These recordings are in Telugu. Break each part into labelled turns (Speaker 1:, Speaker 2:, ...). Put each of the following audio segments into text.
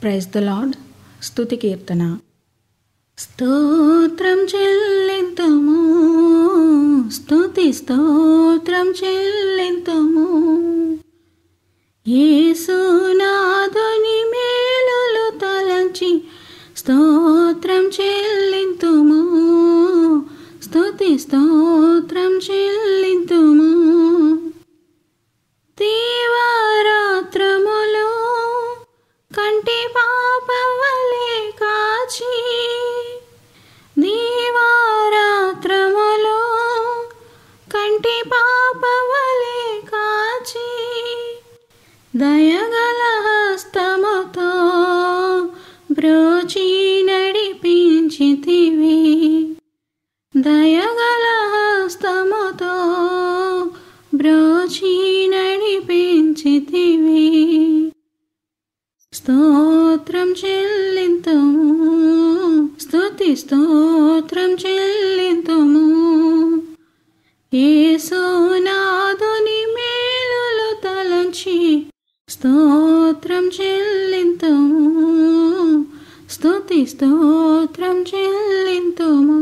Speaker 1: Praise the lord. స్తుతి కీర్తన. స్తోత్రం చెల్లింతుము, స్తుతి స్తోత్రం చెల్లింతుము. యేసునాథుని మేలులు తలంచి స్తోత్రం చెల్లింతుము, స్తుతి స్తోత్రం చెల్లింతుము. దీవారాత్రములు కంటి పాపవలే కాచి, దీవారాత్రములు కంటి పాపవలే కాచి, దయగల హస్తముతో బ్రోచి నడిపించితివి, దయగల హస్తముతో బ్రోచి నడిపించితివి. స్తోత్రం చెల్లింతుము, స్తుతి స్తోత్రం చెల్లింతుము. యేసునాథుని మేలులు తలంచి స్తోత్రం చెల్లింతుము, స్తుతి స్తోత్రం చెల్లింతుము.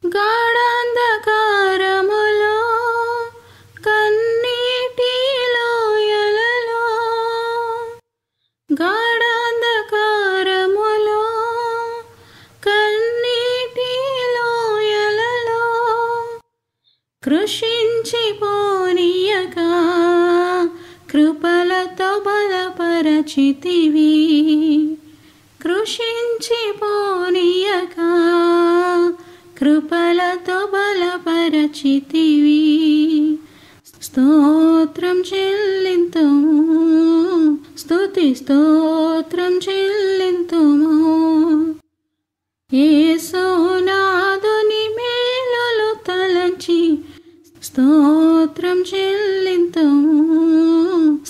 Speaker 1: గాఢాంధకారములో కన్నీటి లోయలలో, గాఢాంధకారములో కన్నీటి లోయలలో కృషించిపోనీయక కృపలతో బలపరచితివి, కృషించిపోనీయక కృపలతో బలపరచితివి. స్తోత్రం చెల్లింతుము, స్తుతి స్తోత్రం చెల్లింతుము. యేసునాథుని మేలులు తలంచి స్తోత్రం చెల్లింతుము,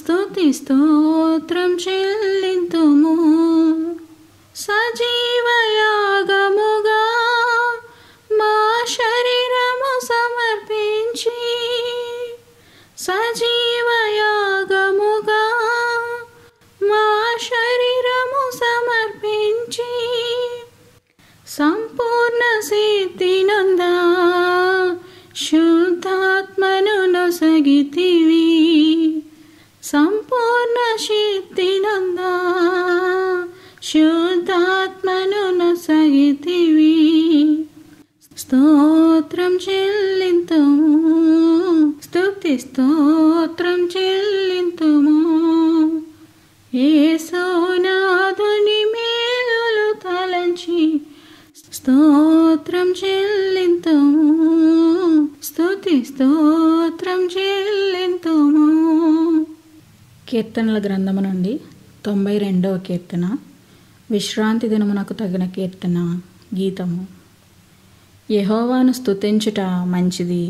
Speaker 1: స్తుతి స్తోత్రం చెల్లింతుము. సజీవయాగముగా మా శరీరము సమర్పించి, సజీవయాగముగా మా శరీరము సమర్పించి, సంపూర్ణ సిద్ధి నొందా శుద్ధాత్మను నొసగితివి, సంపూర్ణ సిద్ధి నొందా శుద్ధాత్మను నొసగితివి. స్తోత్రం చెల్లింతుము, స్తుతి స్తోత్రం చెల్లింతుము. యేసునాథుని మేలులు తలంచి స్తోత్రం చెల్లింతుము, స్తుతి స్తోత్రం చెల్లింతుము. కీర్తనల గ్రంథము నుండి 92వ కీర్తన. విశ్రాంతి దినమునకు తగిన కీర్తన. గీతము. యెహోవాను స్తుతించుట మంచిది,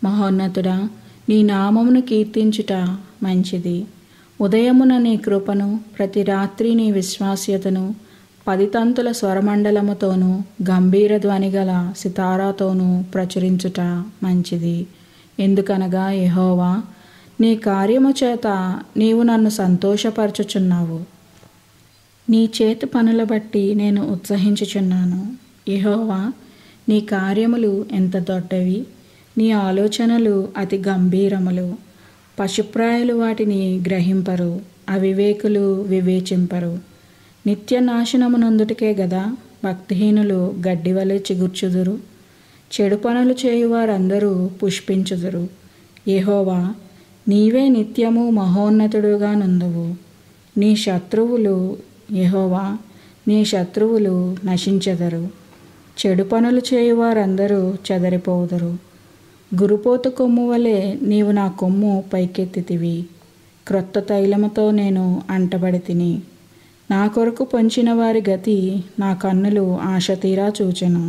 Speaker 1: మహోన్నతుడా నీ నామమును కీర్తించుట మంచిది. ఉదయమున నీ కృపను, ప్రతి రాత్రి నీ విశ్వాస్యతను 10 తంతుల స్వరమండలముతోనూ గంభీర ధ్వని గల సితారాతోనూ ప్రచురించుట మంచిది. ఎందుకనగా యెహోవా నీ కార్యము చేత నీవు నన్ను సంతోషపరచుచున్నావు. నీ చేతి పనుల బట్టి నేను ఉత్సహించుచున్నాను. యెహోవా నీ కార్యములు ఎంత దొడ్డవి, నీ ఆలోచనలు అతి గంభీరములు. పశుప్రాయులు వాటిని గ్రహింపరు, అవివేకులు వివేచింపరు. నిత్య నాశనమునందుటికే గదా భక్తిహీనులు గడ్డివలె చిగుర్చుదురు, చెడు పనులు చేయువారందరూ పుష్పించుదురు. యెహోవా నీవే నిత్యము మహోన్నతుడుగా నుందువు. నీ శత్రువులు యెహోవా నీ శత్రువులు నశించెదరు. చెడు పనులు చేయువారందరూ చెదరిపోదురు. గురుపోతు కొమ్ము వలె నీవు నా కొమ్ము పైకెత్తితివి. క్రొత్త తైలముతో నేను అంటబడి తిని, నా కొరకు పొంచిన వారి గతి నా కన్నులు ఆశ తీరా చూచెను.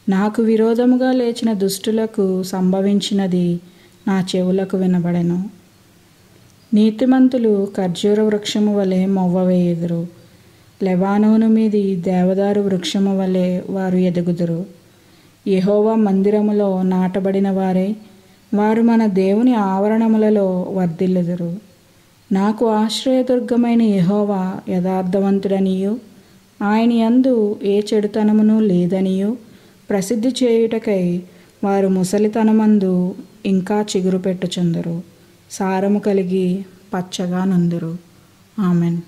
Speaker 1: నాకు విరోధముగా లేచిన దుష్టులకు సంభవించినది నా చెవులకు వినబడెను. నీతిమంతులు ఖర్జూర వృక్షము వలె మొవ్వవేయుదురు, లెబానోను మీది దేవదారు వృక్షము వలె వారు ఎదుగుదురు. యెహోవా మందిరములో నాటబడిన వారే, వారు మన దేవుని ఆవరణములలో వర్ధిల్లుదురు. నాకు ఆశ్రయదుర్గమైన యెహోవా యథార్థవంతుడనియు ఆయన యందు ఏ చెడుతనమును లేదనియు ప్రసిద్ధి చేయుటకై వారు ముసలితనమందు ఇంకా చిగురు పెట్టుచుందరు, సారము కలిగి పచ్చగా నుందురు. ఆమెన్.